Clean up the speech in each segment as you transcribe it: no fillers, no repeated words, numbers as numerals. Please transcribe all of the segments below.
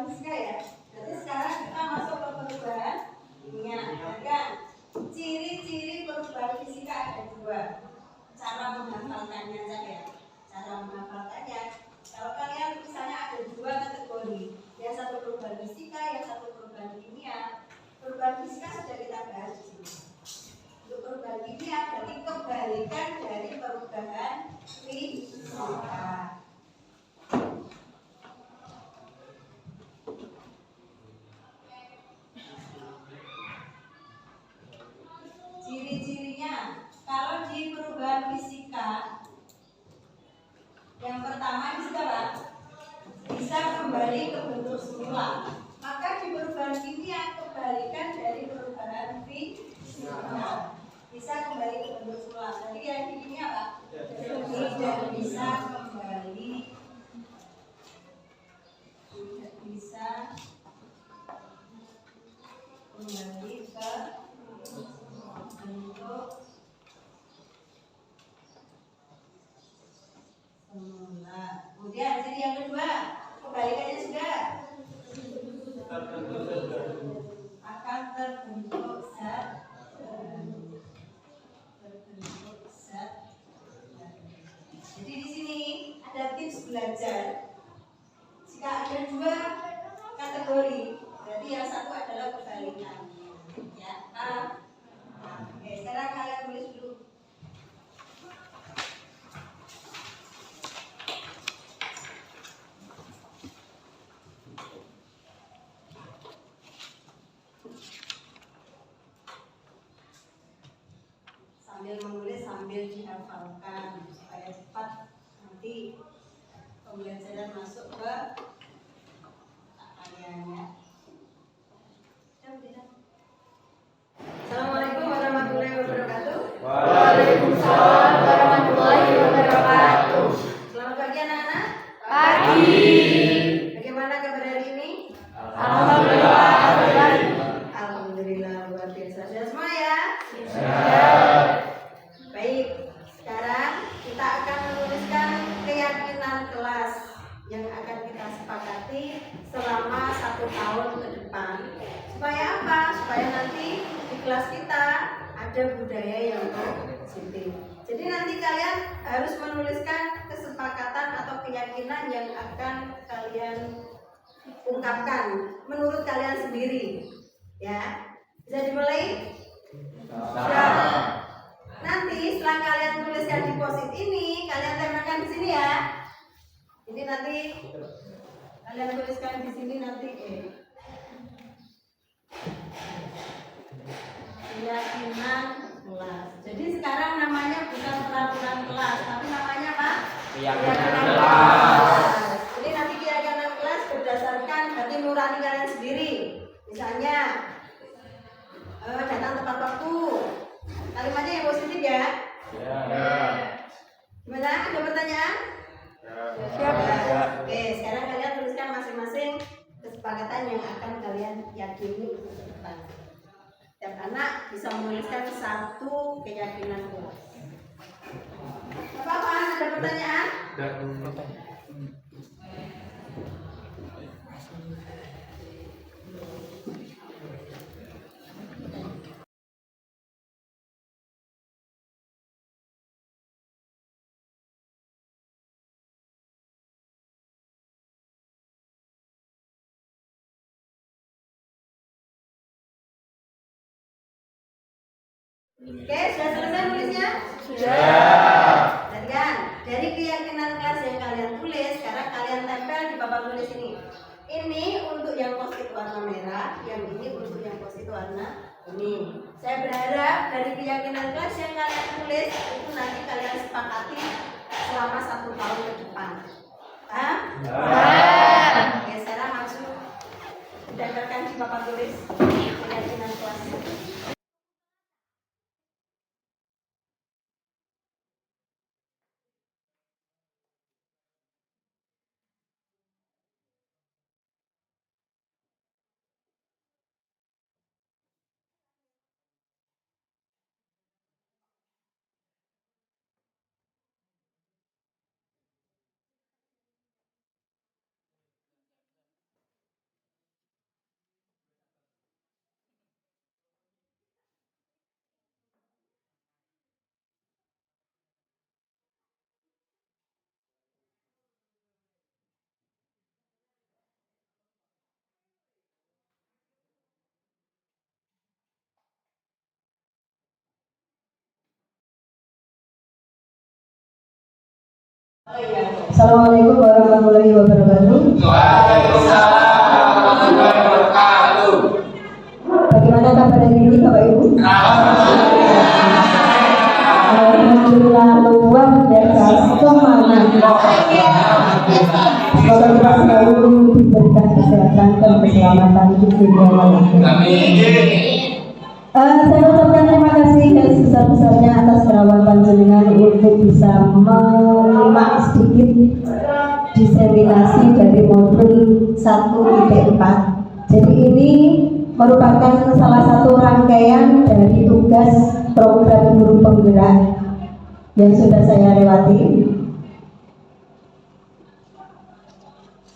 perubahan fisika ya. Jadi sekarang kita masuk ke perubahan kimia. Kan? Ciri-ciri perubahan fisika ada dua. Cara menghafalkannya saja. Cara menghafalkannya. Kalau kalian misalnya ada dua kategori, yang satu perubahan fisika, yang satu perubahan kimia. Perubahan fisika sudah kita bahas di sini. Untuk perubahan kimia berarti kebalikan dari perubahan fisika. Ciri-cirinya, kalau di perubahan fisika, yang pertama ini sudah Pak, bisa kembali ke bentuk semula. Maka di perubahan kimia kebalikan dari perubahan fisika, bisa kembali ke bentuk semula. Jadi yang di kimia Pak, tidak bisa kembali, tidak bisa kembali ke bentuk semula. Kemudian ciri yang kedua, kebalikannya sudah akan terbentuk zat baru. Jadi di sini ada tips belajar. Jika ada dua kategori, berarti yang satu adalah kebalikan. Ya, oke, sekarang kalian tulis dulu. Sambil menulis sambil dihafalkan supaya cepat nanti pembelajaran masuk ke kalian ya. Assalamualaikum warahmatullahi wabarakatuh. Waalaikumsalam warahmatullahi wabarakatuh. Selamat pagi anak-anak. Pagi. Bagaimana kabar hari ini? Alhamdulillah baik. Alhamdulillah luar biasa. Sudah semua ya? Siap. Baik. Sekarang kita akan menuliskan keyakinan kelas yang akan kita sepakati selama 1 tahun ke depan. Supaya apa? Supaya nanti di kelas kita ada budaya yang positif. Jadi nanti kalian harus menuliskan kesepakatan atau keyakinan yang akan kalian ungkapkan menurut kalian sendiri. Ya, bisa dimulai? Sudah. Nanti setelah kalian tuliskan di post-it ini, kalian tempelkan di sini ya. Ini nanti kalian tuliskan di sini nanti. Keyakinan kelas. Jadi sekarang namanya bukan peraturan kelas, tapi namanya apa? Keyakinan kelas. Jadi nanti keyakinan kelas berdasarkan hati nurani kalian sendiri. Misalnya datang tepat waktu. Kalimatnya yang positif ya. Gimana? Ada pertanyaan? Siap. Oke, sekarang kalian tuliskan masing-masing kesepakatan yang akan kalian yakini ke depan. Setiap anak bisa menuliskan 1 keyakinan kelas. Apa-apa? Ada pertanyaan? Oke, sudah selesai nulisnya? Sudah. Dan kan, dari keyakinan kelas yang kalian tulis, sekarang kalian tempel di papan tulis ini. Ini untuk yang post-it warna merah, yang ini untuk yang post-it warna kuning. Saya berharap dari keyakinan kelas yang kalian tulis itu nanti kalian sepakati selama 1 tahun ke depan. Paham? Oke, sekarang langsung ditempelkan di papan tulis keyakinan kelas. Assalamualaikum warahmatullahi wabarakatuh. Waalaikumsalam warahmatullahi wabarakatuh. Bagaimana kabar hari ini Bapak Ibu? Alhamdulillah luar biasa semangat. Semoga kita selalu diberikan kesehatan dan keselamatan di dunia ini. Amin. Saya ucapkan terima kasih dan sebesar-besarnya atas perawatan jenengan untuk bisa menyimak sedikit diseminasi dari modul 1.4. Jadi ini merupakan salah satu rangkaian dari tugas program guru penggerak yang sudah saya lewati.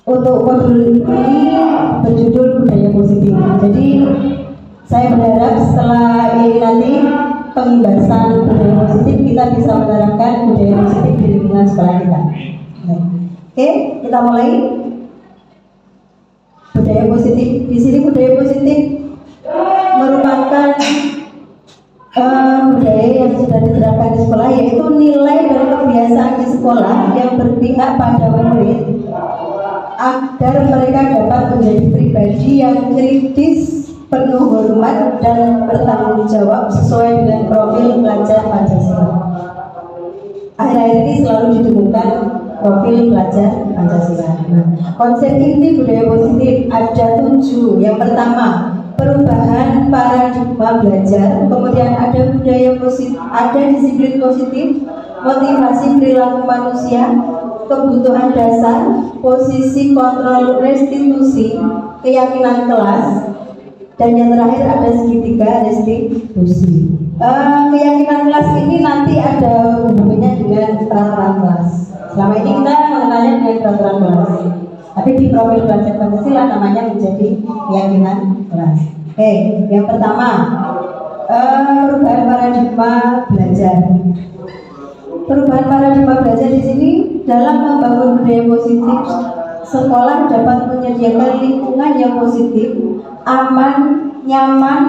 Untuk modul ini berjudul budaya positif. Jadi saya berharap setelah ini nanti pembahasan budaya positif kita bisa menerapkan budaya positif di lingkungan sekolah kita. Oke, kita mulai. Budaya positif. Di sini budaya positif merupakan budaya yang sudah diterapkan di sekolah, yaitu nilai dan kebiasaan di sekolah yang berpihak pada murid agar mereka dapat menjadi pribadi yang kritis, penuh hormat dan bertanggung jawab sesuai dengan profil pelajar Pancasila. Akhir-akhir ini selalu ditemukan profil pelajar Pancasila. Konsep inti budaya positif ada 7. Yang pertama, perubahan paradigma belajar. Kemudian ada budaya positif, ada disiplin positif, motivasi perilaku manusia, kebutuhan dasar, posisi kontrol restitusi, keyakinan kelas. Dan yang terakhir ada segitiga restitusi. Keyakinan kelas ini nanti ada hubungannya dengan peraturan kelas. Selama ini kita mengenalnya dengan peraturan kelas, tapi di profil belajar Pancasila namanya menjadi keyakinan kelas. Oke, yang pertama perubahan paradigma belajar. Perubahan paradigma belajar di sini dalam membangun budaya positif, sekolah dapat menyediakan lingkungan yang positif, aman, nyaman,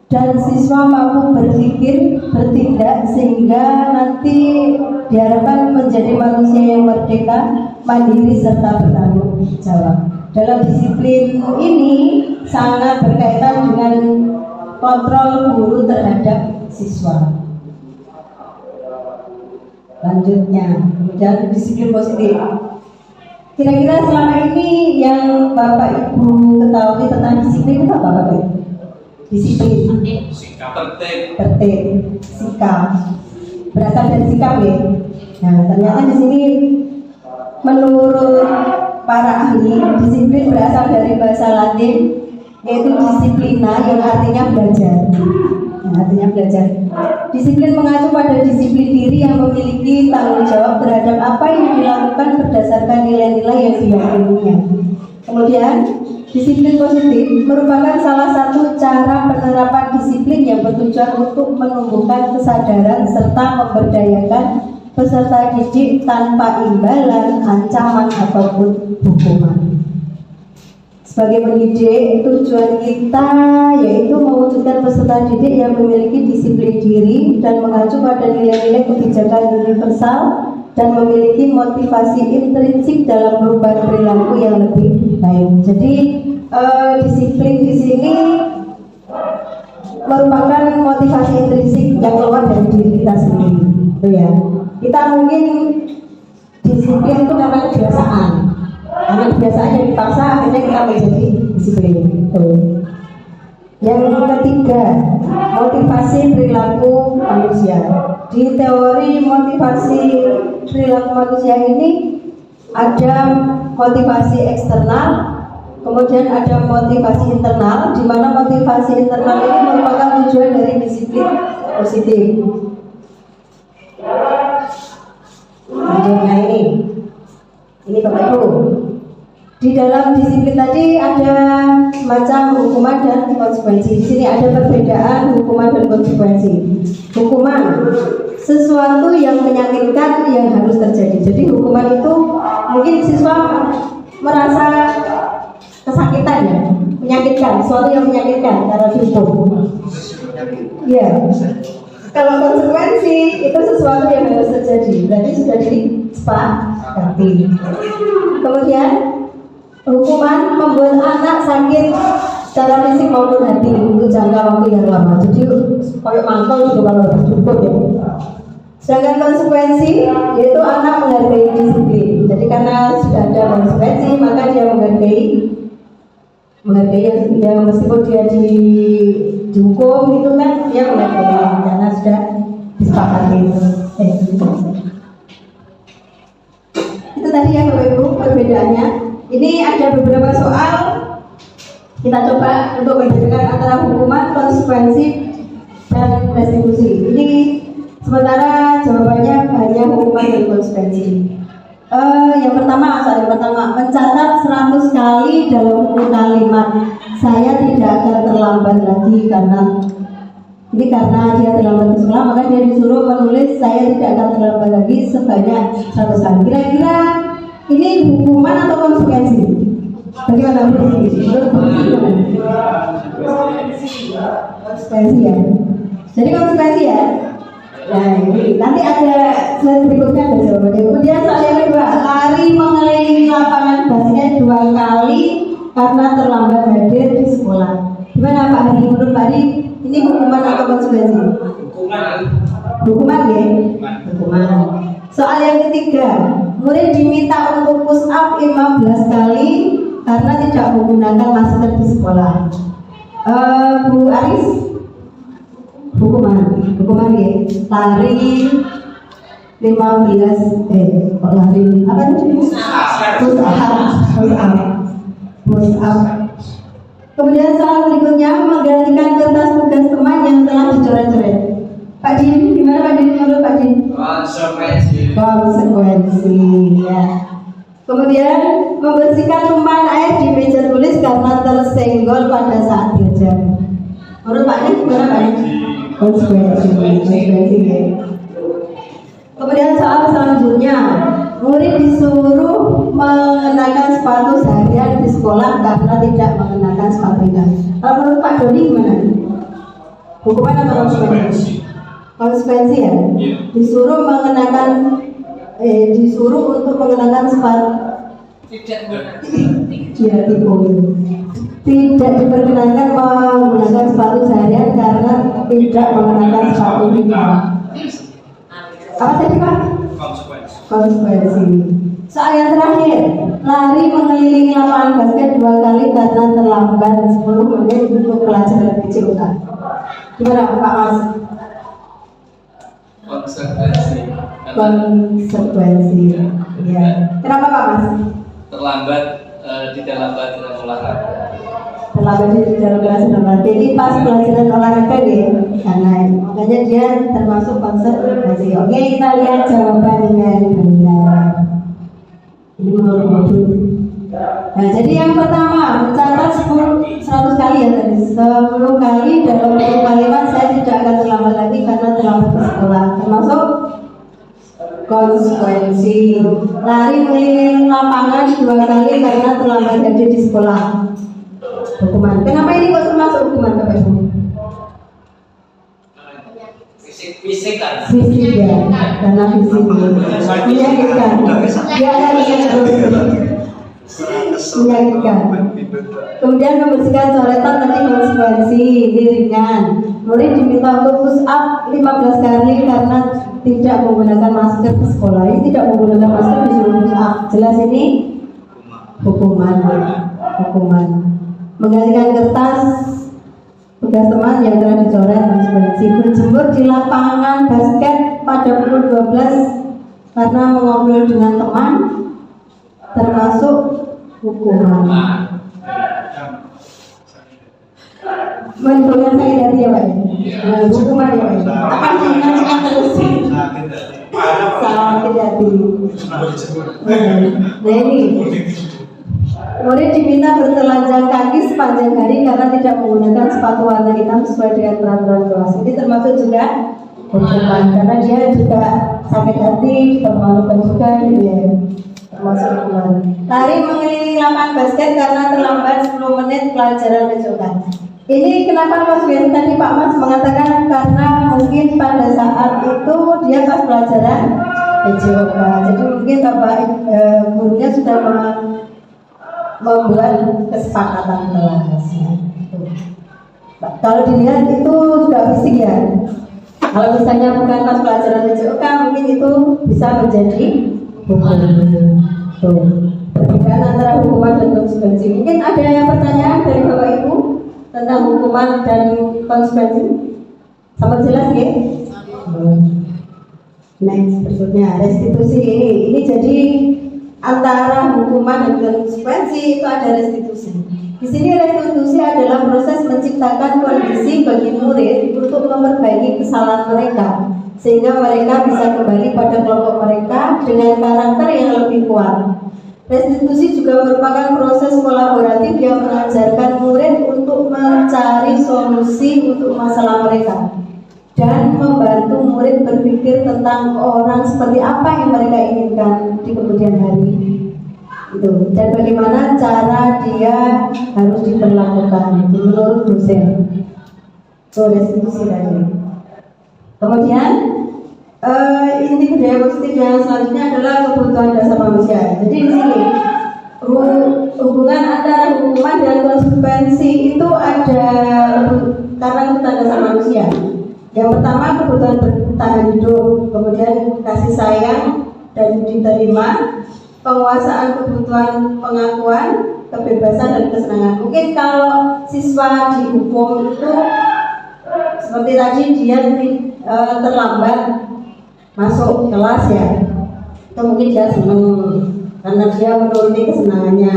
dan siswa mampu berpikir, bertindak sehingga nanti diharapkan menjadi manusia yang merdeka, mandiri, serta bertanggung jawab. Dalam disiplin ini sangat berkaitan dengan kontrol guru terhadap siswa. Lanjutnya, kemudian disiplin positif. Kira-kira selama ini yang Bapak Ibu ketahui tentang disiplin itu apa Bapak Ibu? Disiplin. Sikap tertib. Tertib, sikap. Berasal dari sikap ya. Nah, ternyata di sini menurut para ahli, disiplin berasal dari bahasa Latin yaitu disiplina yang artinya belajar. Nah, artinya belajar. Disiplin mengacu pada disiplin diri yang memiliki tanggung jawab terhadap apa yang dilakukan berdasarkan nilai-nilai yang diyakininya. Kemudian, disiplin positif merupakan salah satu cara penerapan disiplin yang bertujuan untuk menumbuhkan kesadaran serta memberdayakan peserta didik tanpa imbalan, ancaman ataupun hukuman. Sebagai pendidik, tujuan kita yaitu mewujudkan peserta didik yang memiliki disiplin diri dan mengacu pada nilai-nilai kebijakan universal dan memiliki motivasi intrinsik dalam perubahan perilaku yang lebih baik. Jadi disiplin di sini merupakan motivasi intrinsik yang keluar dari diri kita sendiri, itu ya. Kita mungkin disiplin itu karena kebiasaan. Karena kebiasaan yang dipaksa akhirnya kita menjadi disiplin. Yang ketiga, motivasi perilaku manusia. Di teori motivasi perilaku manusia ini ada motivasi eksternal, kemudian ada motivasi internal, di mana motivasi internal ini merupakan tujuan dari disiplin positif. Lanjutnya ini Bapak Ibu. Di dalam disiplin tadi ada semacam hukuman dan konsekuensi. Di sini ada perbedaan hukuman dan konsekuensi. Hukuman sesuatu yang menyakitkan yang harus terjadi. Jadi hukuman itu mungkin siswa merasa kesakitan ya, menyakitkan, sesuatu yang menyakitkan karena dihukum. Ya. Kalau konsekuensi itu sesuatu yang harus terjadi, berarti sudah disepakati. Kemudian hukuman membuat anak sakit secara fisik maupun hati untuk jangka waktu yang lama. Jadi kayak mangkal juga kalau cukup ya. Sedangkan konsekuensi yaitu anak menghargai disiplin. Jadi karena sudah ada konsekuensi maka dia menghargai yang meskipun dia dihukum gitu kan dia menghargai karena sudah disepakati itu. Itu tadi ya Bapak Ibu perbedaannya. Ini ada beberapa soal kita coba untuk membedakan antara hukuman, konsekuensi, dan restitusi. Ini sementara jawabannya hanya hukuman dan konsekuensi. Yang pertama mencatat 100 kali dalam kalimat saya tidak akan terlambat lagi karena dia terlambat ke sekolah maka dia disuruh menulis saya tidak akan terlambat lagi sebanyak 100 kali. Kira-kira ini hukuman atau konsekuensi? Bagaimana menurut konsekuensi ya? Jadi konsekuensi ya? Nah ini nanti ada slide berikutnya ada jawabannya. Kemudian soal yang kedua, lari mengelilingi lapangan basket 2 kali karena terlambat hadir di sekolah. Gimana Pak Hadi? Menurut Pak Hadi ini hukuman atau konsekuensi? Hukuman ya? Hukuman. Soal yang ketiga, murid diminta untuk push up 15 kali karena tidak menggunakan masker di sekolah. Bu Aris? Hukuman ya, lari 15 kok lari apa itu? Push up. Kemudian soal berikutnya menggantikan kertas tugas teman yang telah dicoret-coret. Pak Din, gimana Pak Din menurut Pak Din? Konsekuensi ya. Kemudian membersihkan tumpahan air di meja tulis karena tersenggol pada saat belajar. Menurut Pak Din gimana Pak Din? Konsekuensi ya. Kemudian soal selanjutnya, murid disuruh mengenakan sepatu seharian di sekolah karena tidak mengenakan sepatunya. Kalau menurut Pak Doni gimana? Hukuman atau konsekuensi? Konsekuensi ya. Disuruh untuk mengenakan sepatu. Tidak diperkenankan menggunakan sepatu seharian karena tidak mengenakan sepatu minimal. Apa tadi Pak? Konsekuensi. Soal yang terakhir, lari mengelilingi lapangan basket 2 kali karena terlambat 10 menit untuk pelajaran PJOK. Gimana Pak Mas? Konsekuensi. Ya. Kenapa Pak Mas? Terlambat di dalam pelajaran olahraga. Terlambat di dalam pelajaran olahraga. Jadi pas pelajaran olahraga ya, karena makanya dia termasuk konsekuensi. Oke, kita lihat jawaban dengan benar. Ini menurut modul. Nah, jadi yang pertama mencatat 100 kali ya tadi. 10 kali dalam 10 kalimat saya tidak akan terlambat lagi karena terlambat ke sekolah. Termasuk konsekuensi. Lari keliling lapangan 2 kali karena terlambat hadir di sekolah. Hukuman. Kenapa ini kok termasuk hukuman Bapak Ibu? Fisik kan? Fisik ya, karena fisik menyakitkan. Dia akan menyakitkan. Kemudian membersihkan coretan tadi konsekuensi, ini ringan. Murid diminta untuk push up 15 kali karena tidak menggunakan masker di sekolah. Ini tidak menggunakan masker disuruh push up. Jelas ini hukuman. Menggantikan kertas tugas teman yang telah dicoret konsekuensi. Berjemur di lapangan basket pada pukul 12 karena mengobrol dengan teman termasuk hukuman. Menurutnya sakit hati ya Pak? Hukuman ya Pak? Apa jangan terus sakit hati? Nah ini murid diminta bertelanjang kaki sepanjang hari karena tidak menggunakan sepatu warna hitam sesuai dengan peraturan kelas. Ini termasuk juga hukuman karena dia juga sakit hati, termalukan juga gitu ya. Termasuk hukuman. Lari mengelilingi lapangan basket karena terlambat 10 menit pelajaran besokan. Ini kenapa Mas Wian tadi Pak Mas mengatakan karena mungkin pada saat itu dia pas pelajaran PJOK. Jadi mungkin Bapak gurunya sudah membuat kesepakatan kelas. Ya. Kalau dilihat itu juga fisik ya. Kalau misalnya bukan pas pelajaran PJOK, mungkin itu bisa menjadi hukum. Tuh. Perbedaan antara hukuman dan konsekuensi. Mungkin ada yang pertanyaan dari Bapak Ibu tentang hukuman dan konsekuensi? Sama jelas ya? Next, berikutnya restitusi ini jadi antara hukuman dan konsekuensi itu ada restitusi. Di sini restitusi adalah proses menciptakan kondisi bagi murid untuk memperbaiki kesalahan mereka sehingga mereka bisa kembali pada kelompok mereka dengan karakter yang lebih kuat. Restitusi juga merupakan proses kolaboratif yang mengajarkan murid untuk mencari solusi untuk masalah mereka dan membantu murid berpikir tentang orang seperti apa yang mereka inginkan di kemudian hari. Itu. Dan bagaimana cara dia harus diperlakukan menurut dosen. So, restitusi tadi. Kemudian inti budaya positif yang selanjutnya adalah kebutuhan dasar manusia. Jadi di sini hubungan antara hukuman dan konsekuensi itu ada karena kebutuhan dasar manusia. Yang pertama kebutuhan bertahan hidup, kemudian kasih sayang dan diterima, penguasaan kebutuhan pengakuan, kebebasan dan kesenangan. Mungkin kalau siswa dihukum itu seperti tadi dia terlambat masuk kelas ya, itu mungkin dia senang karena dia menuruti kesenangannya.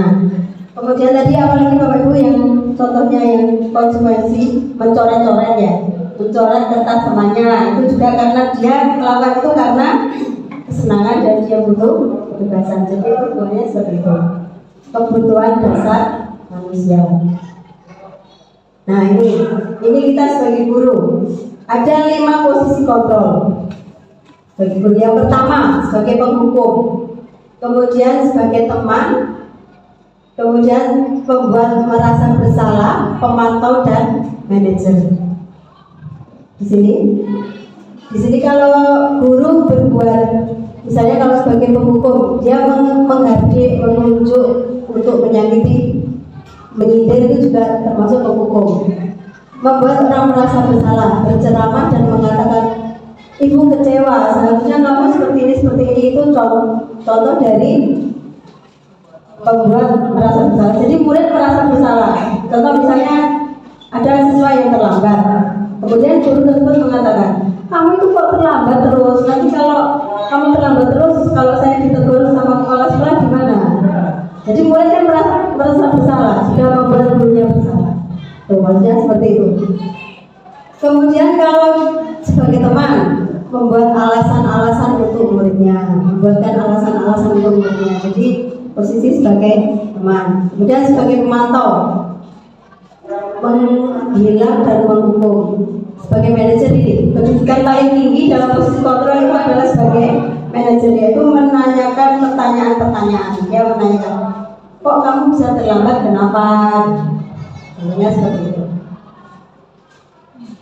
Kemudian tadi apalagi Bapak Ibu yang contohnya yang konsekuensi mencoret-coret ya, mencoret kertas temannya, itu juga karena dia melakukan itu karena kesenangan dan dia butuh kebebasan. Jadi hubungannya seperti itu, kebutuhan dasar manusia. Nah ini kita sebagai guru ada 5 posisi kontrol. Bagi guru yang pertama sebagai penghukum, kemudian sebagai teman, kemudian pembuat merasa bersalah, pemantau dan manajer. Di sini kalau guru berbuat, misalnya kalau sebagai penghukum dia menghardik, menunjuk untuk menyakiti, menyindir itu juga termasuk penghukum. Membuat orang merasa bersalah, berceramah dan mengatakan ibu kecewa, seharusnya kamu seperti ini itu contoh dari pembuat merasa bersalah. Jadi murid merasa bersalah. Contoh misalnya ada siswa yang terlambat, kemudian guru tersebut mengatakan, kamu itu kok terlambat terus, nanti kalau kamu terlambat terus, kalau saya ditegur sama kepala sekolah gimana? Jadi murid kan merasa bersalah, sudah membuat gurunya bersalah. Tuh, maksudnya seperti itu. Kemudian kalau sebagai teman, membuat alasan-alasan untuk muridnya, membuatkan alasan-alasan untuk muridnya. Jadi posisi sebagai teman. Kemudian sebagai pemantau, menghilang dan menghukum. Sebagai manajer ini, kedudukan paling tinggi dalam posisi kontrol itu adalah sebagai manajer, yaitu menanyakan pertanyaan-pertanyaan. Dia menanyakan, kok kamu bisa terlambat, kenapa? Contohnya seperti itu.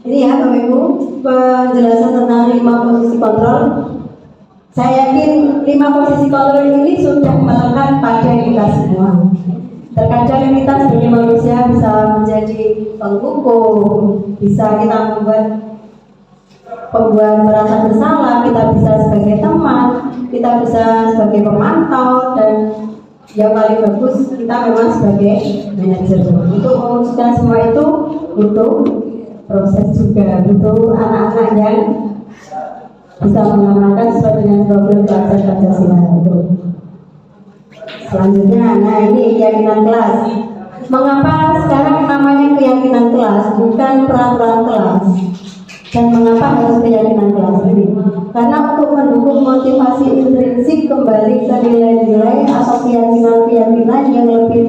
Ini ya Bapak Ibu penjelasan tentang 5 posisi kontrol. Saya yakin 5 posisi kontrol ini sudah melekat pada kita semua. Terkadang kita sebagai manusia bisa menjadi penghukum, bisa kita pembuat merasa bersalah, kita bisa sebagai teman, kita bisa sebagai pemantau, dan yang paling bagus kita memang sebagai manajer. Untuk mewujudkan semua itu butuh proses juga, butuh anak-anak yang bisa mengamalkan sesuai dengan program belajar Pancasila itu. Selanjutnya, nah ini keyakinan kelas. Mengapa sekarang namanya keyakinan kelas, bukan peraturan kelas? Dan mengapa harus keyakinan kelas ini? Karena untuk mendukung motivasi intrinsik kembali ke nilai-nilai atau keyakinan-keyakinan yang lebih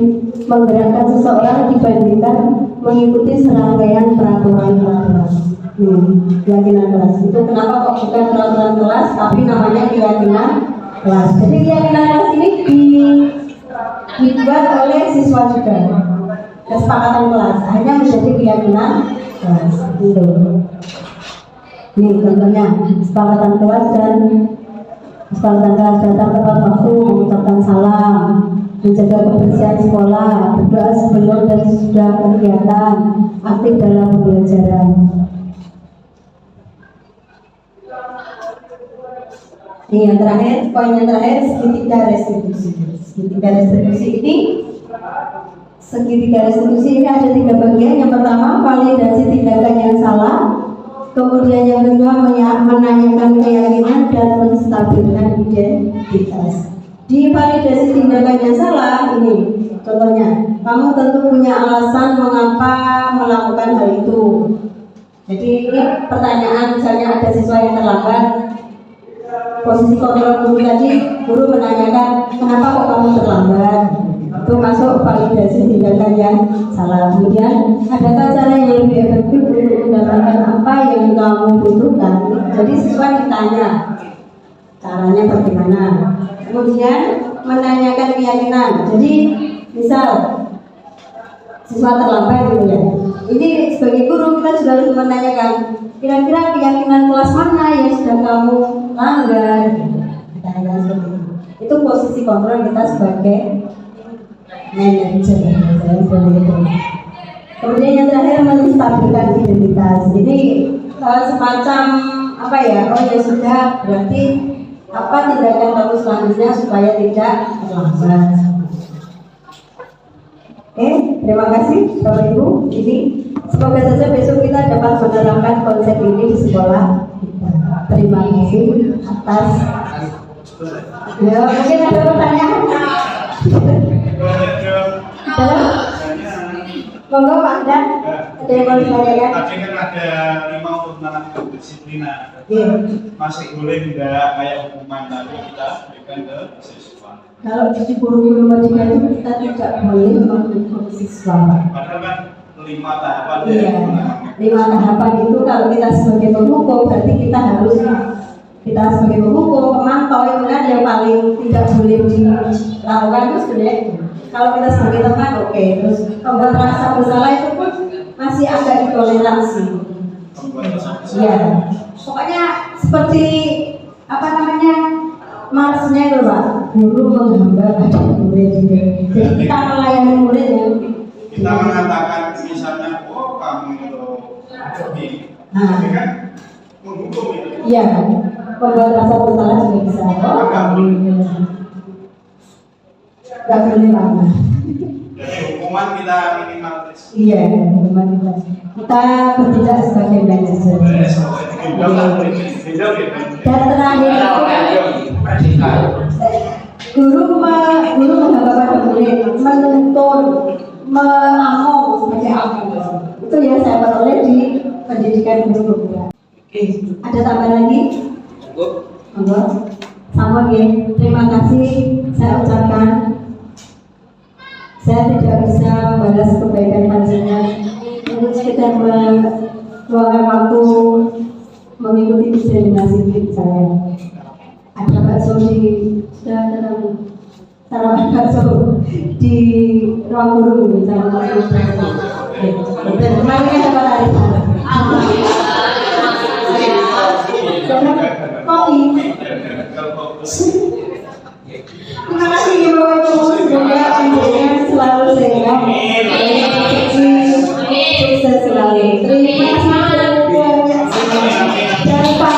menggerakkan seseorang dibandingkan mengikuti serangkaian peraturan-peraturan. Keyakinan kelas itu kenapa kok bukan peraturan kelas tapi namanya keyakinan kelas. Jadi keyakinan kelas ini dibuat oleh siswa juga. Kesepakatan kelas hanya menjadi keyakinan kelas. Ini contohnya kesepakatan kelas dan Sepanjang datang tepat waktu, mengucapkan salam, menjaga kebersihan sekolah, berdoa sebelum dan sesudah kegiatan, aktif dalam pembelajaran. Ini yang terakhir, poin yang terakhir, segitiga restitusi. Segitiga restitusi ini ada 3 bagian. Yang pertama, validasi tindakan yang salah. Kemudian yang kedua, menanyakan keyakinan dan menstabilkan identitas. Di validasi tindakan yang salah ini, contohnya, kamu tentu punya alasan mengapa melakukan hal itu. Jadi ini pertanyaan, misalnya ada siswa yang terlambat, posisi kontrol guru tadi, guru menanyakan kenapa kok kamu terlambat. Itu masuk validasi tindakan yang salah. Kemudian adakah cara yang lebih efektif untuk mendapatkan apa yang kamu butuhkan? Jadi siswa ditanya caranya bagaimana. Kemudian menanyakan keyakinan. Jadi misal siswa terlambat gitu ya. Ini sebagai guru kita juga harus menanyakan kira-kira keyakinan kelas mana yang sudah kamu langgar. Ditanyakan seperti itu. Itu posisi kontrol kita sebagai manajer. Kemudian yang terakhir menstabilkan identitas. Jadi semacam apa ya? Oh ya sudah, berarti apa tindakan kamu selanjutnya supaya tidak terlambat. Terima kasih Bapak Ibu. Ini semoga saja besok kita dapat menerapkan konsep ini di sekolah kita. Terima kasih atas. Ya, mungkin ada pertanyaan. Monggo Pak Dan, ada yang mau ditanyakan? Tadi kan ada 5 untuk menerapkan kedisiplinan. Iya. Masih boleh tidak kayak hukuman tadi kita berikan ke siswa? Kalau di guru-guru pendidikan itu kita tidak boleh menghukum siswa. Padahal kan 5 tahapan Iya. ya. 5 tahapan itu kalau kita sebagai penghukum berarti kita sebagai penghukum pemantau itu kan yang paling tidak boleh dilakukan itu sebenarnya. Kalau kita sebagai teman oke, terus membuat rasa bersalah itu pun masih agak ditoleransi. Iya. Pokoknya seperti apa namanya? Marsnya itu Pak, guru menghamba pada murid. Jadi kita melayani murid ya. Kita mengatakan misalnya, oh kamu itu ini, tapi kan menghukum itu. Iya, membuat rasa bersalah juga bisa. Gak boleh lama. Jadi hukuman kita minimalis. Iya, hukuman kita bertindak sebagai manajer. Dan terakhir guru menghamba pada murid, menuntun, mengamong sebagai apa? Itu yang saya peroleh di pendidikan guru. Ada tambahan lagi? Monggo. Sama ya. Terima kasih saya ucapkan. Saya tidak bisa membalas kebaikan panjenengan untuk sekedar meluangkan waktu mengikuti diseminasi saya. Ada bakso sudah sarapan bakso di ruang guru sama kemarin kan dapat arisan. Kopi. Terima kasih Bapak Ibu, semoga panjenengan selalu sehat, sukses selalu. Terima kasih banyak. Jangan lupa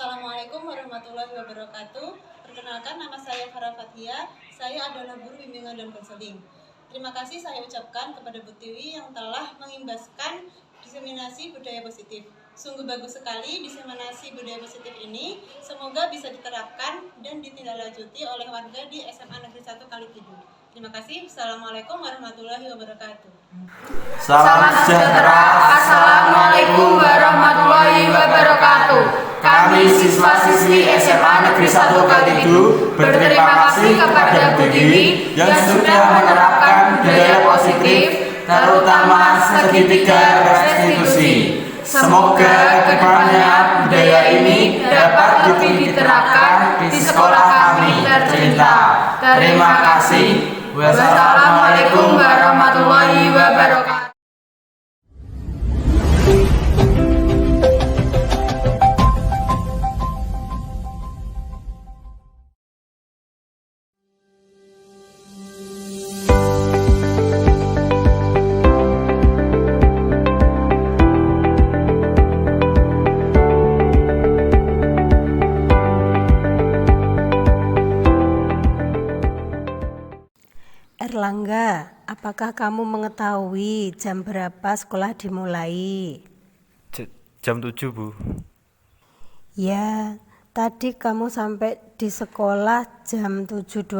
Assalamualaikum warahmatullahi wabarakatuh. Perkenalkan, nama saya Farah Fathia. Saya adalah guru bimbingan dan konseling. Terima kasih saya ucapkan kepada Bu Tiwi yang telah mengimbaskan diseminasi budaya positif. Sungguh bagus sekali diseminasi budaya positif ini. Semoga bisa diterapkan dan ditindaklanjuti oleh warga di SMA Negeri 1 Kalikidul. Terima kasih. Assalamualaikum warahmatullahi wabarakatuh. Salam sejahtera. Assalamualaikum warahmatullahi wabarakatuh. Kami siswa-siswi SMA Negeri 1 Katidu berterima kasih kepada Bu Tiwi yang sudah menerapkan budaya positif, terutama segitiga restitusi. Semoga kedepannya budaya ini dapat lebih diterapkan di sekolah kami tercinta. Terima kasih. Wassalamualaikum warahmatullahi wabarakatuh. Erlangga, apakah kamu mengetahui jam berapa sekolah dimulai? Jam 7, Bu. Ya, tadi kamu sampai di sekolah jam 7.20,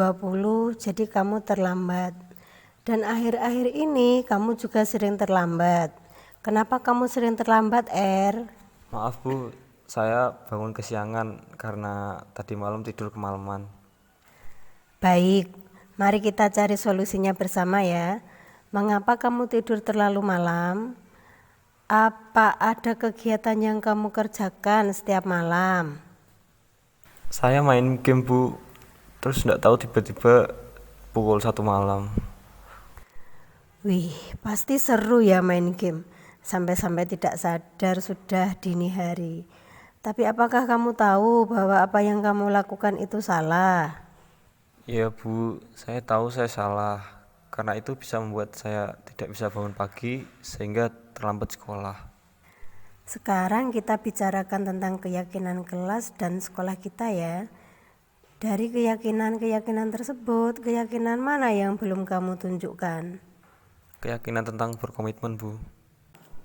jadi kamu terlambat. Dan akhir-akhir ini kamu juga sering terlambat. Kenapa kamu sering terlambat, Er? Maaf, Bu. Saya bangun kesiangan karena tadi malam tidur kemalaman. Baik, mari kita cari solusinya bersama ya. Mengapa kamu tidur terlalu malam? Apa ada kegiatan yang kamu kerjakan setiap malam? Saya main game, Bu. Terus nggak tahu tiba-tiba pukul 1 malam. Wih, pasti seru ya main game. Sampai-sampai tidak sadar sudah dini hari. Tapi apakah kamu tahu bahwa apa yang kamu lakukan itu salah? Iya, Bu. Saya tahu saya salah. Karena itu bisa membuat saya tidak bisa bangun pagi sehingga terlambat sekolah. Sekarang kita bicarakan tentang keyakinan kelas dan sekolah kita ya. Dari keyakinan-keyakinan tersebut, keyakinan mana yang belum kamu tunjukkan? Keyakinan tentang berkomitmen, Bu.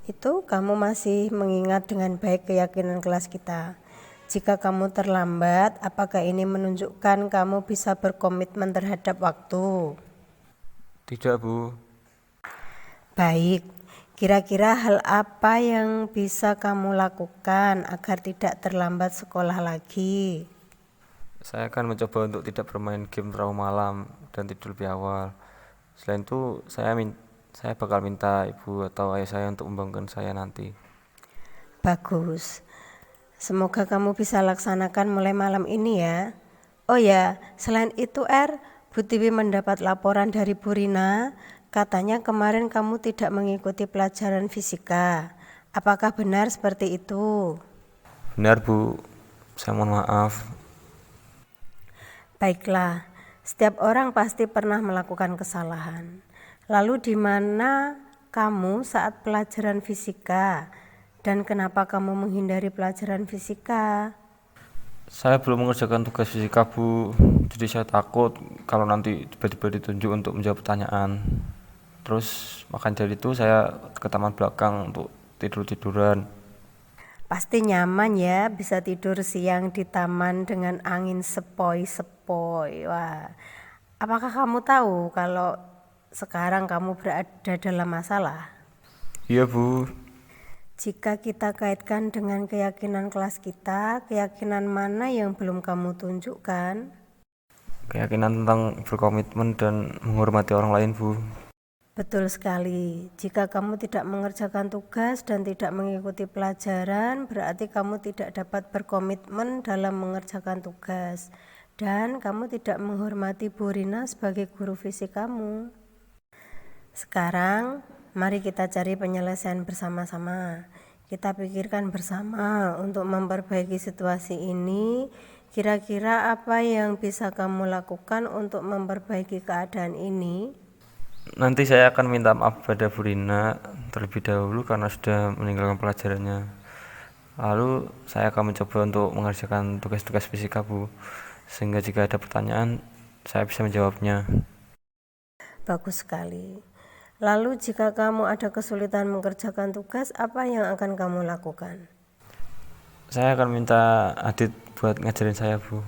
Itu kamu masih mengingat dengan baik keyakinan kelas kita. Jika kamu terlambat, apakah ini menunjukkan kamu bisa berkomitmen terhadap waktu? Tidak, Bu. Baik, kira-kira hal apa yang bisa kamu lakukan agar tidak terlambat sekolah lagi? Saya akan mencoba untuk tidak bermain game terlalu malam dan tidur lebih awal. Selain itu, saya bakal minta ibu atau ayah saya untuk membangunkan saya nanti. Bagus. Semoga kamu bisa laksanakan mulai malam ini ya. Oh ya, selain itu Bu Tiwi mendapat laporan dari Bu Rina. Katanya kemarin kamu tidak mengikuti pelajaran fisika. Apakah benar seperti itu? Benar, Bu. Saya mohon maaf. Baiklah, setiap orang pasti pernah melakukan kesalahan. Lalu di mana kamu saat pelajaran fisika? Dan kenapa kamu menghindari pelajaran fisika? Saya belum mengerjakan tugas fisika, Bu. Jadi saya takut kalau nanti tiba-tiba ditunjuk untuk menjawab pertanyaan. Terus makanya dari itu saya ke taman belakang untuk tidur-tiduran. Pasti nyaman ya bisa tidur siang di taman dengan angin sepoi-sepoi. Wah, apakah kamu tahu kalau sekarang kamu berada dalam masalah? Iya, Bu. Jika kita kaitkan dengan keyakinan kelas kita, keyakinan mana yang belum kamu tunjukkan? Keyakinan tentang berkomitmen dan menghormati orang lain, Bu. Betul sekali. Jika kamu tidak mengerjakan tugas dan tidak mengikuti pelajaran, berarti kamu tidak dapat berkomitmen dalam mengerjakan tugas. Dan kamu tidak menghormati Bu Rina sebagai guru fisik kamu. Sekarang, mari kita cari penyelesaian bersama-sama. Kita pikirkan bersama untuk memperbaiki situasi ini. Kira-kira apa yang bisa kamu lakukan untuk memperbaiki keadaan ini? Nanti saya akan minta maaf pada Bu Rina terlebih dahulu karena sudah meninggalkan pelajarannya. Lalu saya akan mencoba untuk mengerjakan tugas-tugas fisika, Bu. Sehingga jika ada pertanyaan, saya bisa menjawabnya. Bagus sekali. Lalu jika kamu ada kesulitan mengerjakan tugas, apa yang akan kamu lakukan? Saya akan minta Adit buat ngajarin saya, Bu.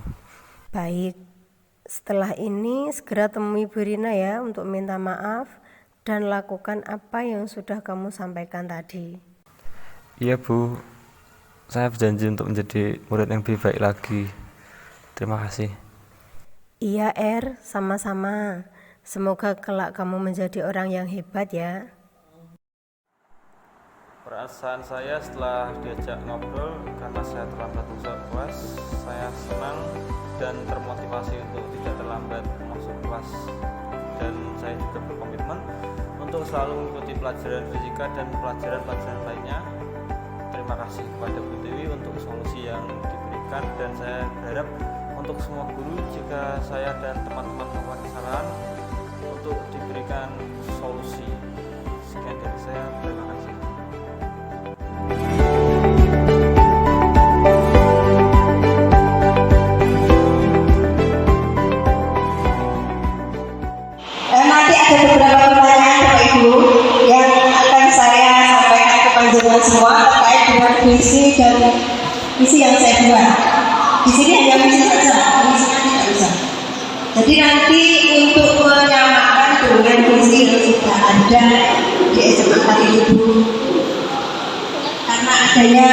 Baik, setelah ini segera temui Bu Rina ya untuk minta maaf dan lakukan apa yang sudah kamu sampaikan tadi. Iya, Bu. saya berjanji untuk menjadi murid yang lebih baik lagi. Terima kasih. Iya sama-sama. Semoga kelak kamu menjadi orang yang hebat ya. Perasaan saya setelah diajak ngobrol karena saya terlambat masuk kelas, saya senang dan termotivasi untuk tidak terlambat masuk kelas, dan saya juga berkomitmen untuk selalu mengikuti pelajaran fisika dan pelajaran-pelajaran lainnya. Terima kasih kepada Bu Tiwi untuk solusi yang diberikan, dan saya berharap untuk semua guru jika saya dan teman-teman melakukan kesalahan untuk diberikan solusi. Sekian dari saya, terima kasih. Nanti ada beberapa pertanyaan Bapak Ibu yang akan saya sampaikan ke panjenengan semua terkait dengan visi yang saya buat. Di sini hanya visi saja, misinya tidak bisa. Jadi nanti untuk menyamakan dengan visi yang sudah ada di SMA kali itu, karena adanya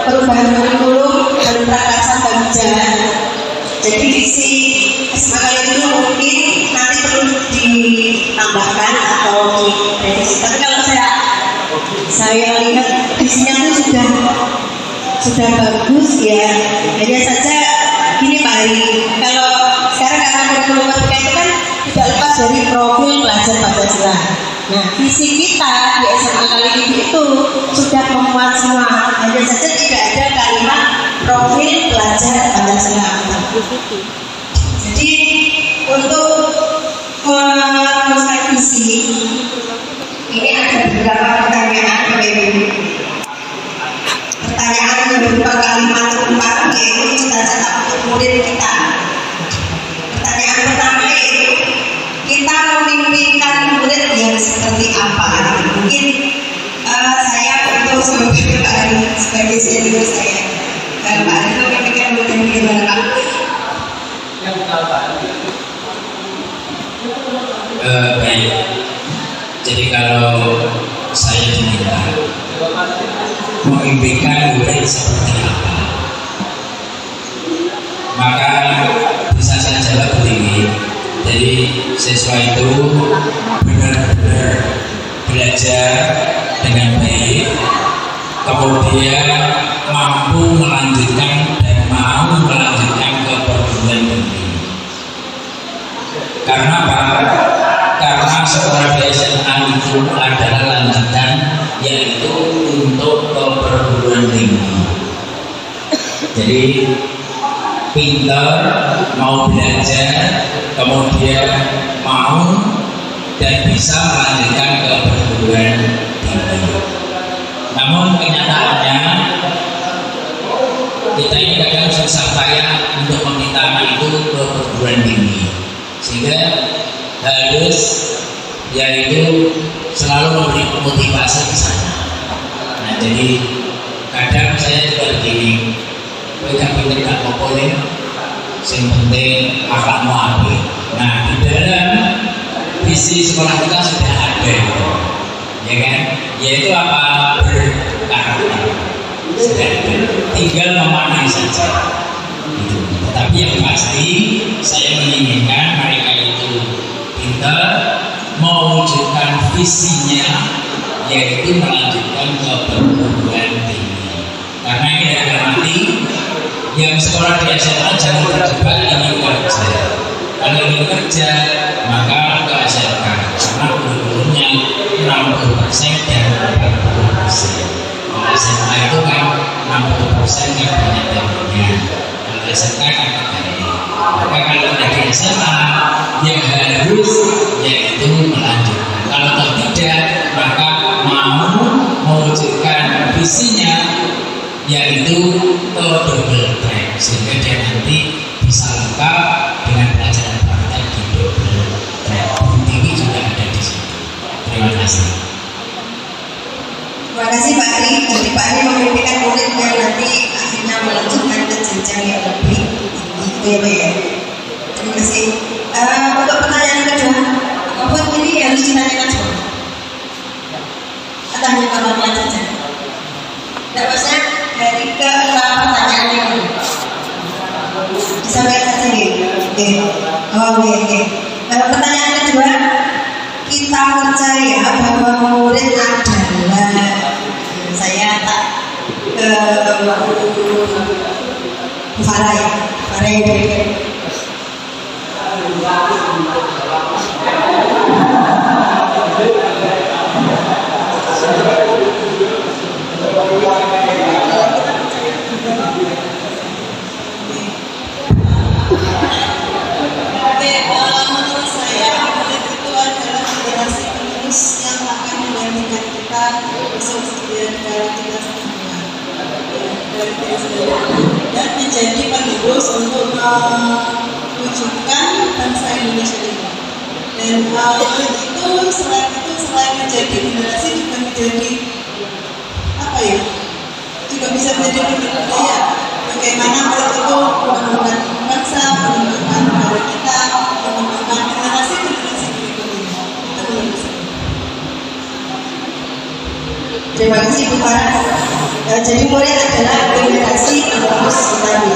perubahan kurikulum dan prakarsa bagi jalan. Jadi visi SMA kali itu mungkin nanti perlu ditambahkan atau direvisi. Tapi kalau saya lihat visinya itu sudah bagus ya. Hanya saja gini Pak Ari, kalau sekarang karena kurikulum merdeka itu kan tidak lepas dari profil pelajar Pancasila. Nah, visi kita di SMA kali ini itu sudah memuat semua. Hanya saja tidak ada kalimat profil pelajar Pancasila. Jadi untuk merumuskan visi ini ada beberapa pertanyaan Bapak Ibu. Pertanyaan yang berupa kalimat umpan yaitu cita-cita untuk murid kita. Pertanyaan pertama yaitu kita memimpikan murid yang seperti apa? Mungkin saya untuk sebagai Pak Ari, sebagai senior saya, Pak Ari memimpikan murid yang bagaimana Pak? Baik. Jadi kalau saya diminta memimpikan murid seperti apa, maka bisa saya jawab begini. Jadi siswa itu benar-benar belajar dengan baik, kemudian mampu melanjutkan dan mau melanjutkan ke perguruan tinggi. Karena apa? Karena sekolah di SMA itu adalah lanjutan, yaitu untuk ke perguruan tinggi. Jadi pintar, mau belajar, kemudian mau dan bisa melanjutkan ke perguruan tinggi. Namun kenyataannya kita ini kadang susah payah untuk meminta anak itu ke perguruan tinggi, sehingga harus yaitu selalu memberi motivasi ke sana. Nah, jadi kadang saya juga begini, mereka pinter gak populer, yang penting akhlakmu apik. Nah, di dalam visi sekolah kita sudah ada, ya kan? Yaitu apa? Berkarakter. Sudah ada, tinggal memanai saja. Itu. Tetapi yang pasti saya menginginkan mereka itu pintar, mewujudkan visinya, yaitu melanjutkan ke perguruan tinggi. Karena ini harga mati, yang sekolah di SMA jangan terjebak ingin kerja. Kalau ingin kerja, maka ke SMK, karena kurikulumnya 60% dan 40%. Kalau SMA itu kan 60% kan banyak teorinya, kalau SMK kan teori. Maka kalau dari SMA yang harus yaitu melanjutkan. Kalau tidak, maka mau mewujudkan visinya, yaitu ke double track, sehingga dia nanti bisa lengkap dengan pelajaran praktek di double track. Ini juga ada di situ. Terima kasih. Terima kasih Pak Ari. Jadi Pak Ari memimpikan murid yang nanti akhirnya melanjutkan ke jenjang yang lebih tinggi, ya. Terima kasih. Untuk pertanyaan kedua, apa ini harus ditanyakan semua? Atau hanya kalau saja? Tidak usah dari kita percaya bahwa murid adalah, saya tak ke Farah menurut saya murid itu adalah generasi penerus yang akan menggantikan kita besok sekian kali kita semua dan menjadi penerus untuk mewujudkan bangsa Indonesia ini. Dan murid itu selain menjadi generasi juga menjadi apa ya? Juga bisa menjadi budaya. Bagaimana murid itu mengembangkan bangsa, mengembangkan negara kita, mengembangkan generasi berikutnya. Terima kasih Bu Farah. Jadi murid adalah generasi penerus kita ini.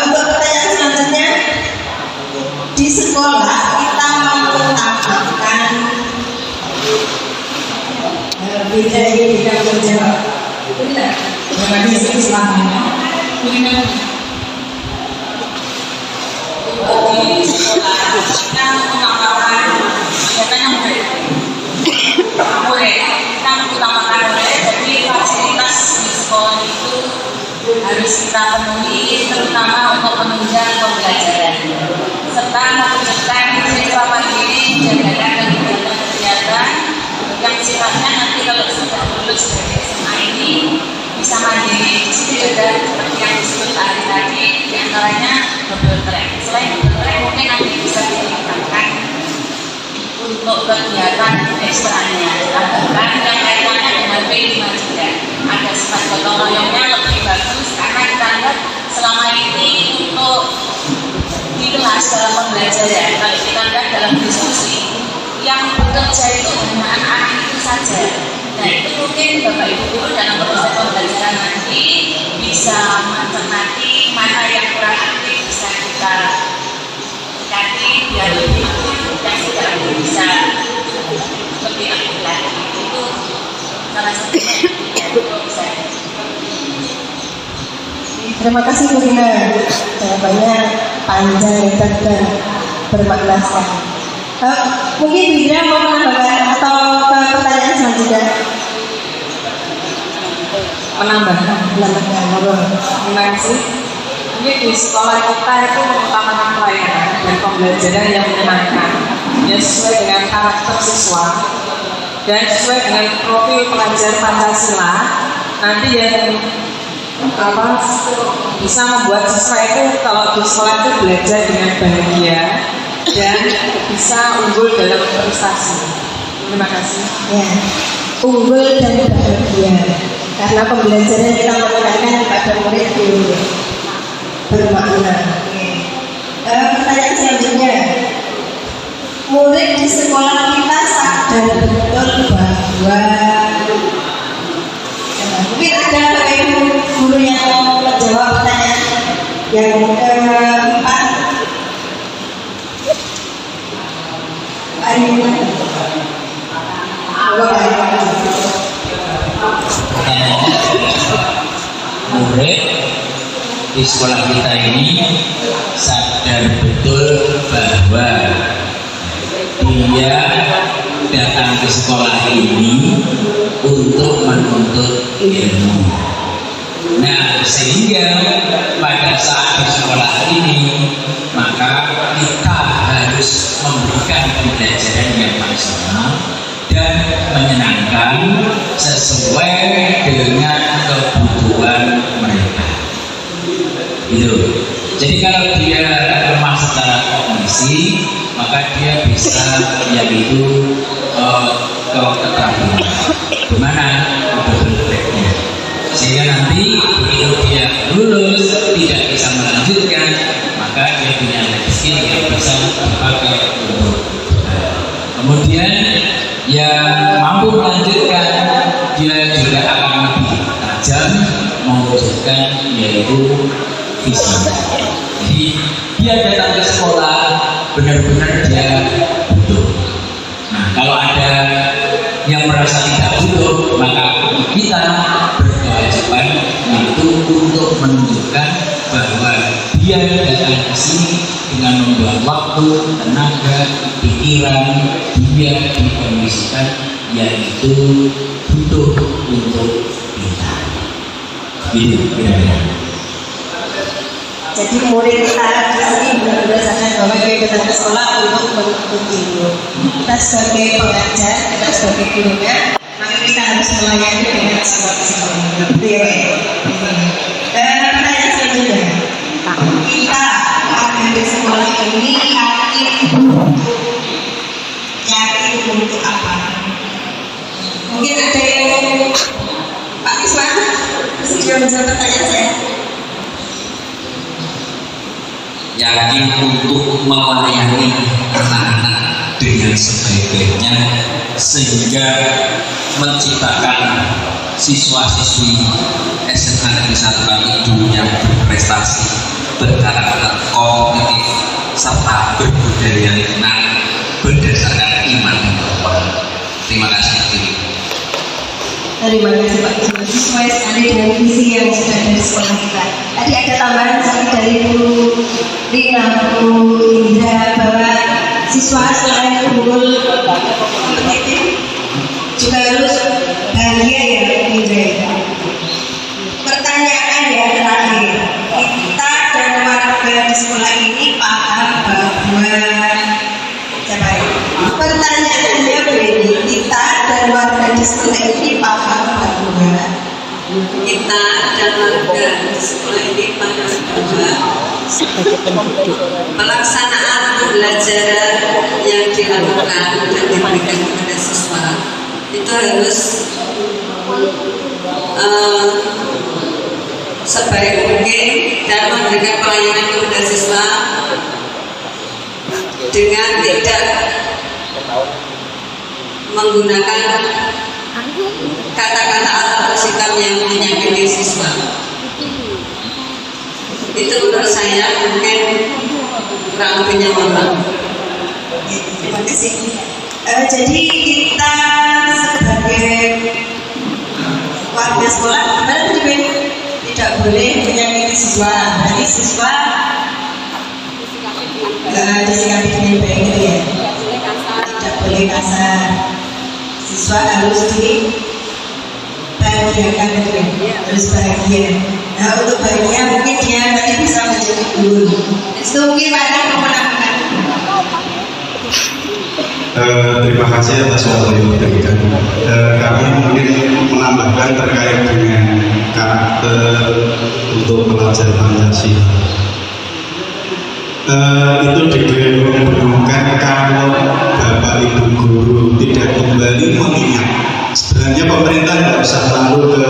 Untuk pertanyaan selanjutnya, di sekolah kita mengutamakan beda ini tidak menjawab. Terima kasih selanjutnya. Di sekolah kita mengutamakan murid, kita mengutamakan murid. Jadi fasilitas di sekolah itu harus kita penuhi, terutama untuk penunjang pembelajaran serta mewujudkan siswa mandiri menjalankan kegiatan yang sifatnya nanti kalau sudah lulus dari SMA ini bisa mandiri. Di sini ada seperti yang disebut tadi, diantaranya double track. Selain double track mungkin nanti bisa ditingkatkan untuk kegiatan ekstranya, bahkan yang kaitannya dengan P5 juga ada sifat gotong royongnya lebih bagus karena kita lihat selama ini untuk di kelas dalam pembelajaran kalau kita lihat dalam diskusi yang bekerja itu hanya anak-anak itu saja. Nah itu mungkin Bapak Ibu Guru dalam proses pembelajaran nanti bisa mencermati mana yang kurang aktif bisa kita dekati biar lebih aktif dan tidak bisa lebih aktif lagi. Itu salah satunya yang bisa. Terima kasih Bu Rina, jawabannya panjang dan bermakna sekali. Mungkin Bu Rina mau menambahkan atau ke pertanyaan selanjutnya? Menambahkan. Terima kasih. Ini di sekolah kita itu mengutamakan pelayanan dan pembelajaran yang menyenangkan, ya sesuai dengan karakter siswa dan sesuai dengan profil pelajar Pancasila. Nanti yang bisa membuat siswa itu kalau di sekolah itu belajar dengan bahagia dan bisa unggul dalam prestasi. Terima kasih. Ya, unggul dan bahagia karena pembelajaran kita menekankan kepada murid itu bermakna. Pertanyaan selanjutnya, murid di sekolah kita sadar betul bahwa mungkin ada guru yang mau menjawab pertanyaan yang keempat. Murid di sekolah kita ini sadar betul bahwa dia datang ke sekolah ini untuk menuntut ilmu. Nah, sehingga pada saat di sekolah ini maka kita harus memberikan pembelajaran yang maksimal dan menyenangkan sesuai dengan kebutuhan mereka. Gitu. Jadi kalau dia lemah secara kognisi, maka dia bisa yaitu ke keterampilan. Gimana? Double track-nya. Sehingga nanti begitu dia lulus tidak bisa melanjutkan, maka dia punya life skill yang bisa dipakai untuk kemudian yang mampu melanjutkan, dia juga akan lebih tajam mewujudkan yaitu visi. Jadi dia datang ke sekolah benar-benar merasa tidak butuh, maka kita berkewajiban itu untuk menunjukkan bahwa dia datang ke sini dengan membuang waktu, tenaga, pikiran, dia dikondisikan yaitu butuh untuk kita. Gitu kira-kira. Jadi murid kita di sini benar-benar sadar bahwa dia datang ke sekolah untuk menuntut ilmu. Kita sebagai pengajar, kita sebagai gurunya, maka kita harus melayani dengan sekolah-sekolah. Betul ya, Pak? Pertanyaan selanjutnya, kita ada di sekolah ini yakin untuk apa? Mungkin ada yang Pak Iswan bersedia menjawab pertanyaan saya. Yakin untuk melayani anak-anak dengan sebaik-baiknya sehingga menciptakan siswa-siswi SMA Negeri 1 Katidu yang berprestasi, berkarakter kompetitif serta berbudaya lunak berdasarkan iman dan takwa. Terima kasih. Terima kasih Pak Iswan, sesuai sekali dengan visi yang sudah ada di sekolah kita. Tadi ada tambahan sedikit dari Bu Rina, Bu Indra, bahwa siswa selain unggul kompetitif juga harus bahagia ya Bu Indra. Pertanyaan yang terakhir, kita dan warga di sekolah ini paham bahwa pertanyaannya begini, kita dan warga di sekolah ini paham bahwa kita dan warga di sekolah ini paham bahwa pelaksanaan pembelajaran yang dilakukan dan diberikan kepada siswa itu harus sebaik mungkin dan memberikan pelayanan kepada siswa dengan tidak menggunakan kata-kata atau sikap yang menyakiti siswa. Itu menurut saya mungkin kurang lebihnya mohon. Terima kasih. Jadi kita sebagai warga sekolah tidak boleh menyakiti siswa. Berarti siswa disikapi dengan baik gitu ya. Tidak boleh kasar. Siswa harus dibahagiakan gitu ya. Harus bahagia. Nah untuk bahagia mungkin dia nanti bisa menjadi guru. Itu mungkin Pak Adam mau menambahkan. Terima kasih atas waktu yang diberikan. Kami mungkin menambahkan terkait dengan karakter untuk pelajar Pancasila. Itu diperlukan kalau Bapak Ibu guru tidak kembali mengingat. Sebenarnya pemerintah tidak usah lalu ke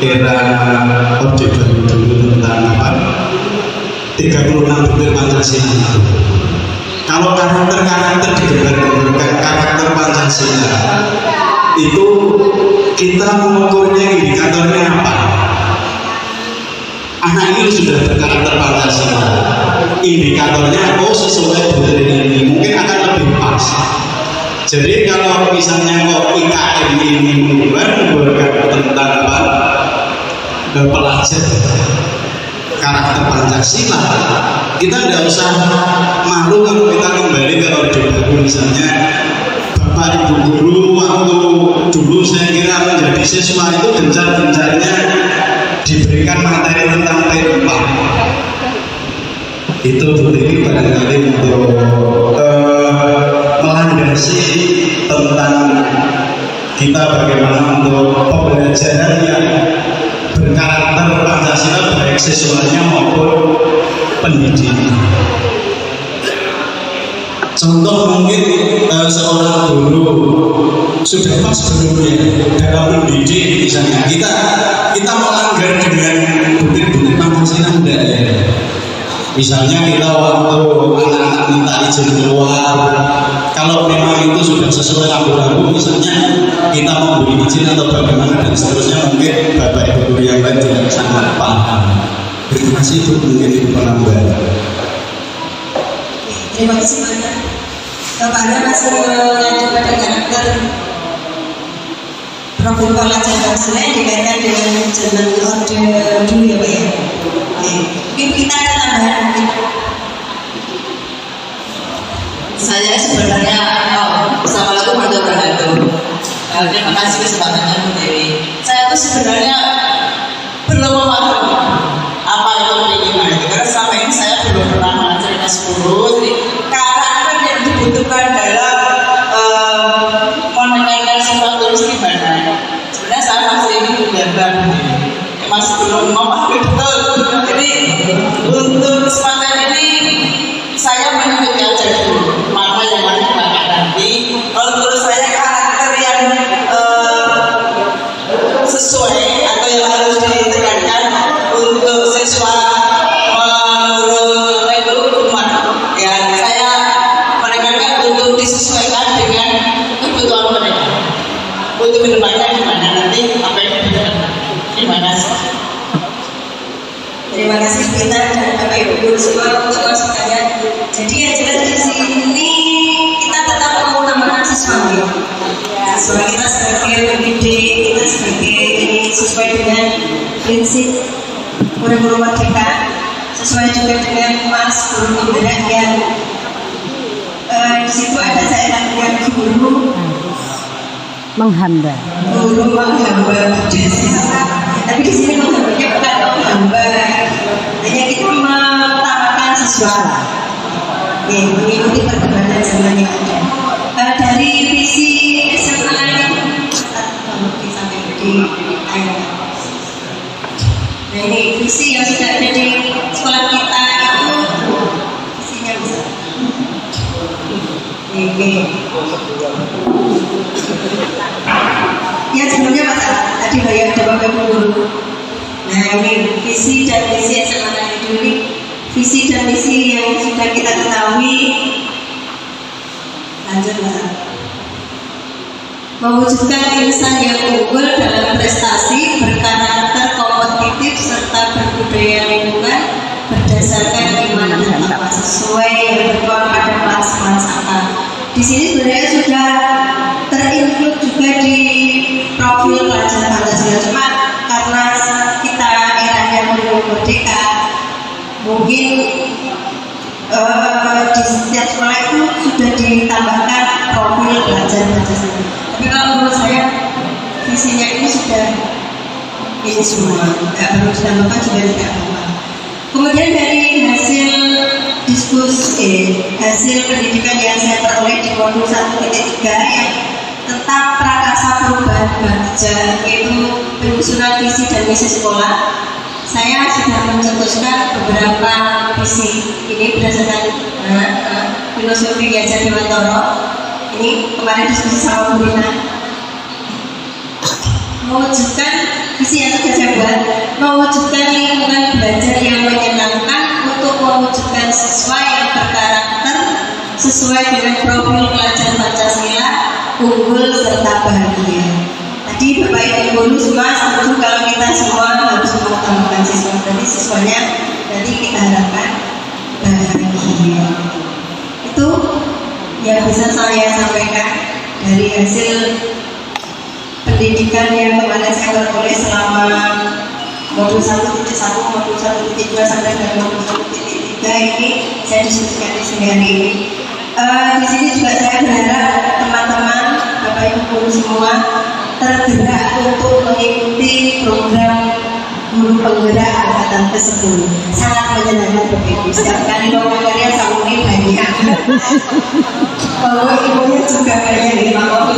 era Orde Baru dulu tentang apa 36 butir Pancasila itu. Kalau karakter digambarkan karakter Pancasila itu kita mengukurnya indikatornya apa? Anak ini sudah berkarakter Pancasila. Indikatornya sesuai butir ini mungkin akan lebih pas. Jadi kalau misalnya kok IKM ini membuat tentang apa? Pelajar karakter Pancasila, kita tidak usah malu kalau kita kembali ke Orde Baru misalnya. Bapak Ibu guru waktu dulu saya kira menjadi siswa itu gencar-gencarnya diberikan materi tentang P4. Itu bukti barangkali untuk melandasi tentang kita bagaimana untuk pembelajaran yang berkarakter Pancasila baik siswanya maupun pendidik. Contoh mungkin seorang guru sudah pas belumnya dalam mendidik misalnya kita melanggar dengan butir-butir Pancasila enggak ya? Misalnya kita waktu anak-anak minta izin keluar, kalau memang itu sudah sesuai rambu-rambu, misalnya kita memberi izin atau bagaimana dan seterusnya, mungkin Bapak Ibu guru yang lain tidak sangat paham. Terima kasih Bu, mungkin Ibu penambah. Terima kasih Pak. Bapak Anda masih mengacu pada karakter profil pelajar konseling dikaitkan dengan jeneng orde dulu ya Pak ya. Mungkin kita ada tambahan mungkin. Saya sebenarnya Assalamualaikum warahmatullahi wabarakatuh. Terima kasih kesempatannya Bu Dewi. Saya tuh sebenarnya belum memahami apa itu pendidikan itu, karena selama ini saya belum pernah mengajar kelas 10. Jadi karakter yang dibutuhkan dalam mendengarkan sesuatu mesti gimana. Sebenarnya saya masih ingin menjabar, masih belum memahami betul. Jadi untuk kesempatan ini saya mengikuti aja dulu mana yang mana bakal nanti. Kalau menurut saya karakter yang sesuai atau yang harus ditekankan untuk siswa menurut itu umat ya, saya menekankan untuk disesuaikan dengan kebutuhan mereka untuk kedepannya gimana nanti apa yang dibutuhkan. Terima kasih. Terima kasih Peter dan Bapak Ibu guru semua untuk masukannya. Jadi yang jelas di sini kita tetap mau menambahkan siswa ya. Siswa kita sebagai pendidik, kita sebagai ini sesuai dengan prinsip kurikulum merdeka, sesuai juga dengan mas guru penggerak yang di situ ada saya latihan guru menghamba. Guru menghamba siswa. Tapi di sini menghambanya bukan menghamba, hanya kita mengutamakan siswa. Ya, mengikuti perkembangan zaman yang ada. Dari visi SMA sampai di akhir. Nah ini visi yang sudah ada di sekolah kita itu visinya bisa. Oke. Ya sebelumnya masalah tadi banyak ada Bapak Ibu guru. Nah ini visi dan misi SMA itu ini visi dan misi yang sudah kita ketahui. Lanjut Mas. Mewujudkan insan yang unggul dalam prestasi, berkarakter kompetitif serta berbudaya lingkungan berdasarkan iman dan takwa sesuai yang bertuang pada pelaksanaan akal. Di sini sebenarnya sudah terinclude juga di profil pelajar Pancasila, cuma karena kita eranya belum merdeka, mungkin di setiap sekolah itu sudah ditambahkan profil pelajar Pancasila. Tapi kalau menurut saya visinya ini sudah ini semua, nggak perlu ditambahkan juga tidak apa-apa. Kemudian dari hasil diskusi, hasil pendidikan yang saya peroleh di modul 1.3 yang tentang prakarsa perubahan bangsa, yaitu penyusunan visi dan misi sekolah, saya sudah mencetuskan beberapa visi. Ini berdasarkan filosofi Gajah Dewantoro. Ini kemarin diskusi sama Bu Rina. Mewujudkan visi yang sudah saya buat, mewujudkan lingkungan belajar yang menyenangkan untuk mewujudkan siswa yang berkarakter sesuai dengan profil pelajar Pancasila, unggul serta bahagia. Tadi Bapak Ibu guru semua setuju kalau kita semua harus mengutamakan siswa. Berarti siswanya nanti kita harapkan bahagia. Itu yang bisa saya sampaikan dari hasil pendidikan yang kemarin saya peroleh selama modul 1.1, modul 1.2 sampai dengan modul 1.3 ini saya diskusikan di sini hari ini. Di sini juga saya berharap teman-teman Bapak Ibu guru semua tergerak untuk mengikuti program guru penggerak angkatan ke-10. Sangat menyenangkan Bapak Ibu. Setiap kali lomba-lomba sama ini banyak. Kalau ibunya juga banyak di bawah.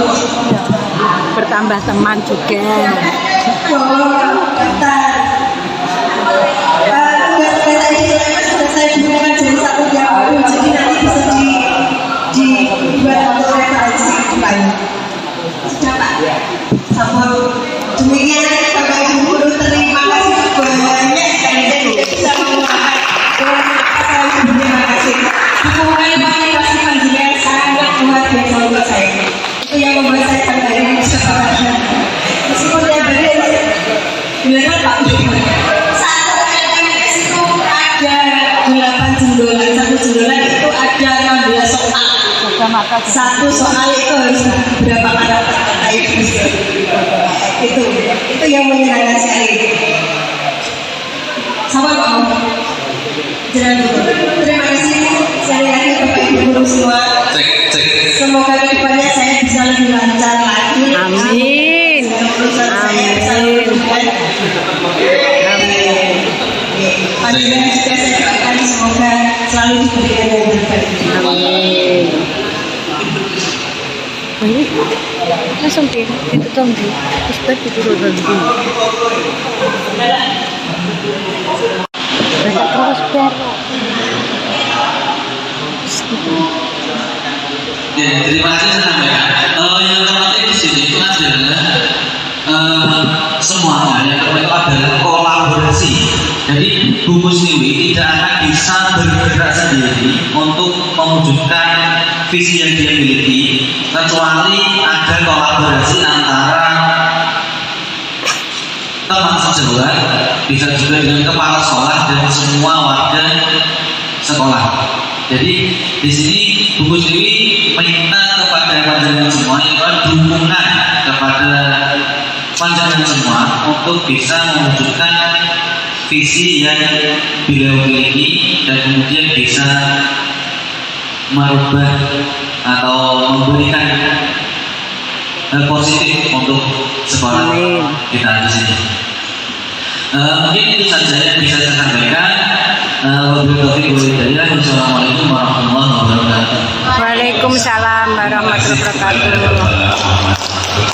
Bertambah teman juga. Daftar. Tugas tadi sudah saya berikan jam 1 jam. Jadi nanti bisa dibuat untuk referensi ke depan. Sudah Pak. Sama demikian Bapak Ibu guru, terima kasih banyak sekali dan tidak bisa mengungkapkan. Terima kasih. Dukungan motivasi panjenengan sangat luar biasa untuk saya. Itu yang membuat saya kembali bersama. Meskipun dia berbeda, bilang Pak. Saat MMS itu ada 8 judul, satu judulnya itu ada 16 soal. Satu soal itu harus berapa kata-kata. Itu yang menyenangkan sekali. Sama mau jalan dulu. Terima kasih sekali lagi Bapak Ibu guru semua. Semoga kedepannya saya bisa lebih lancar lagi. Amin. Urusan saya bisa lebih baik. Panjenengan juga saya doakan semoga selalu diberikan yang terbaik. Amin. Ini langsung itu dong di Ustaz diturun lagi. Baca terus biar. Ya, terima kasih saya sampaikan. Yang terpenting di sini itu adalah semuanya yang terpenting adalah kolaborasi. Jadi Bu Musliwi tidak akan bisa bergerak sendiri untuk mewujudkan visi yang dia miliki kecuali ada kolaborasi antara teman sejawat, bisa juga dengan kepala sekolah dan semua warga sekolah. Jadi di sini Bu Musliwi minta kepada panjenengan semua yaitu dukungan kepada panjenengan semua untuk bisa mewujudkan visi yang beliau miliki dan kemudian bisa merubah atau memberikan hal positif untuk sekolah kita di sini. Mungkin itu saja yang bisa saya sampaikan. Wassalamualaikum warahmatullahi wabarakatuh. Waalaikumsalam warahmatullahi wabarakatuh.